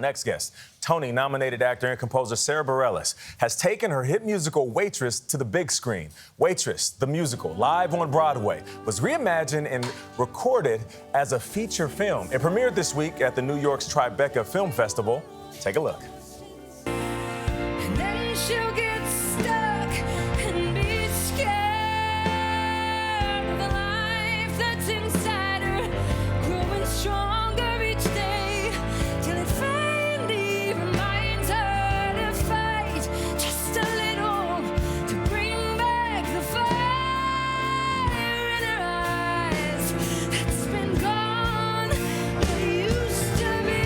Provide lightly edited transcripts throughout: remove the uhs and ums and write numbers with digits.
next guest, Tony-nominated actor and composer Sara Bareilles, has taken her hit musical Waitress to the big screen. Waitress, the musical, live on Broadway, was reimagined and recorded as a feature film. It premiered this week at the New York's Tribeca Film Festival. Take a look. And then she'll get stuck and be scared of the life that's inside her, growing stronger each day till it finally reminds her to fight just a little to bring back the fire in her eyes that's been gone but used to be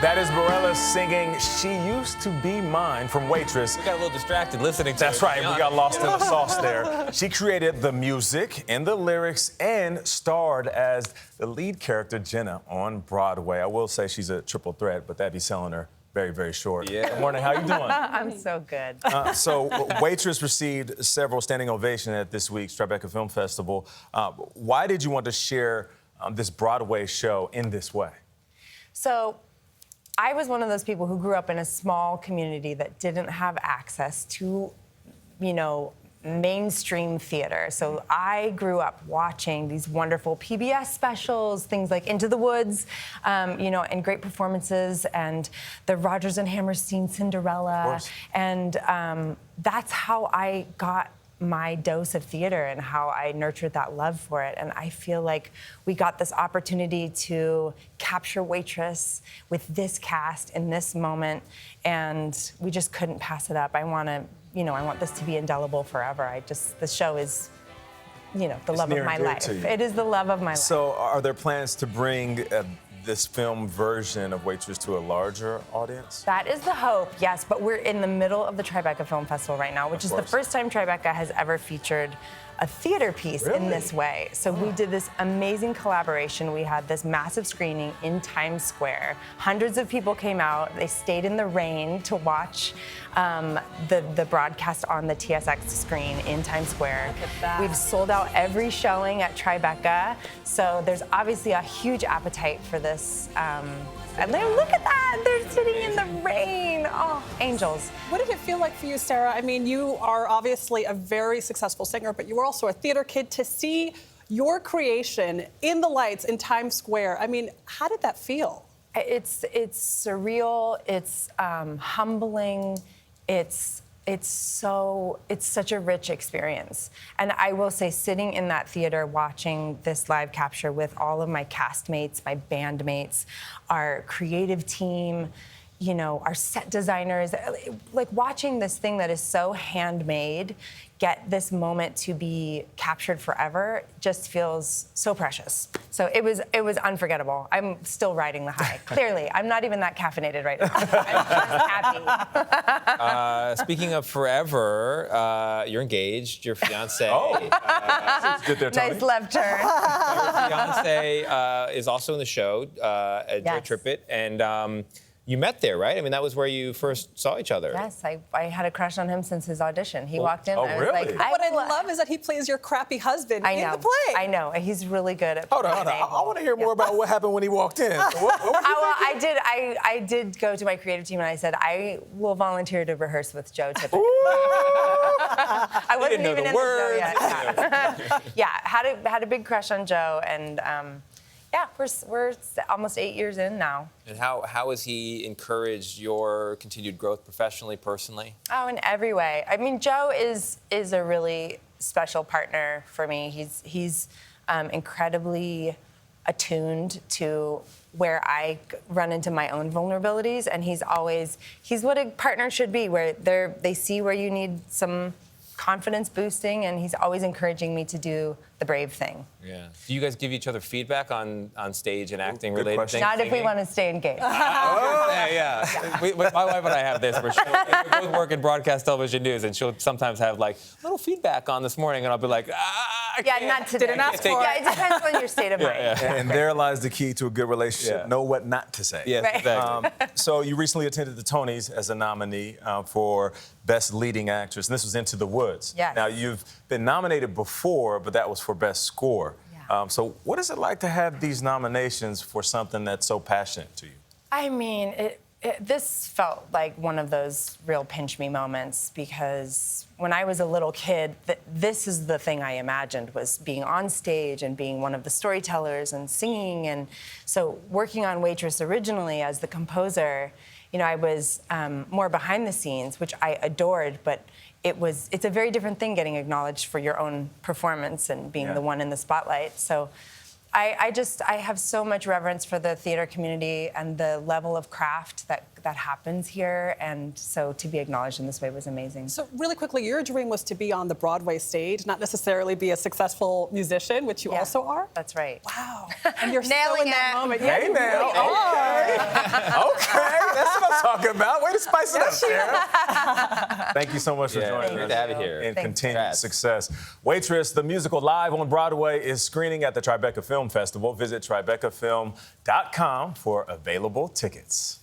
That is Bareilles singing She Used to Be Mine from Waitress. We got a little distracted listening to That's it. right, we got lost in the sauce there. She created the music and the lyrics and starred as the lead character, Jenna, on Broadway. I will say she's a triple threat, but that'd be selling her very, very short. Yeah. Good morning, how you doing? I'm so good. So Waitress received several standing ovations at this week's Tribeca Film Festival. Why did you want to share this Broadway show in this way? So I was one of those people who grew up in a small community that didn't have access to, mainstream theater. So I grew up watching these wonderful PBS specials, things like Into the Woods, and great performances, and the Rodgers and Hammerstein Cinderella. And that's how I got my dose of theater and how I nurtured that love for it. And I feel like we got this opportunity to capture Waitress with this cast in this moment, and we just couldn't pass it up. I want this to be indelible forever. The show is, the love of my life. It is the love of my life. So are there plans to bring this film version of Waitress to a larger audience? That is the hope, yes, but we're in the middle of the Tribeca Film Festival right now, which is the first time Tribeca has ever featured a theater piece in this way. So we did this amazing collaboration. We had this massive screening in Times Square. Hundreds of people came out. They stayed in the rain to watch the broadcast on the TSX screen in Times Square. Look at that. We've sold out every showing at Tribeca, so there's obviously a huge appetite for this. And look at that, they're sitting in the rain. Oh, angels. What did it feel like for you, Sara? I mean, you are obviously a very successful singer, but you were also a theater kid. To see your creation in the lights in Times Square, I mean, how did that feel? It's surreal, it's humbling, it's such a rich experience. And I will say, sitting in that theater watching this live capture with all of my castmates, my bandmates, our creative team, our set designers, like watching this thing that is so handmade get this moment to be captured forever just feels so precious. So it was unforgettable. I'm still riding the high. Clearly, I'm not even that caffeinated right now. I'm just happy. Speaking of forever, you're engaged. Your fiance. Good there, Tony. Nice left turn. Your fiance is also in the show, Joe Tippett, and you met there, right? I mean, that was where you first saw each other. Yes, I had a crush on him since his audition. He walked in, oh, I was really? like, What I love is that he plays your crappy husband I in know. the play. I know. He's really good at Hold on. I want to hear more about what happened when he walked in. What were you thinking? I did go to my creative team and I said, I will volunteer to rehearse with Joe Tippett. I wasn't didn't know even the in words. the show yet. Yeah, had a big crush on Joe, and we're almost 8 years in now. And how has he encouraged your continued growth professionally, personally? Oh, in every way. I mean, Joe is a really special partner for me. He's incredibly attuned to where I run into my own vulnerabilities, and he's what a partner should be, where they see where you need some confidence boosting, and he's always encouraging me to do the brave thing. Yeah. Do you guys give each other feedback on stage and acting related question. things? Not if we want to stay engaged. Yeah. My wife and I have this where we both work in broadcast television news, and she'll sometimes have like little feedback on this morning, and I'll be like, Yeah, not today. Didn't ask for it. Yeah, it depends on your state of mind. And there lies the key to a good relationship. Yeah. Know what not to say. Yes, Right. exactly. So you recently attended the Tonys as a nominee for Best Leading Actress, and this was Into the Woods. Yes. Now, you've been nominated before, but that was for Best Score. Yeah. So what is it like to have these nominations for something that's so passionate to you? I mean, this felt like one of those real pinch me moments because when I was a little kid, this is the thing I imagined was being on stage and being one of the storytellers and singing. And so working on Waitress originally as the composer, you know, I was more behind the scenes, which I adored, but it's a very different thing getting acknowledged for your own performance and being the one in the spotlight. So I have so much reverence for the theater community and the level of craft that happens here, and so to be acknowledged in this way was amazing. So really quickly, your dream was to be on the Broadway stage, not necessarily be a successful musician, which you also are. That's right. Wow. And you're still Nailing in that it. moment. Hey, Yeah, you now. really are. Okay, that's what I'm talking about. Way to spice it up, Sarah. Thank you so much for joining great us. to have you here. And Thanks. continued Congrats. success. Waitress, the musical live on Broadway, is screening at the Tribeca Film Festival. Visit tribecafilm.com for available tickets.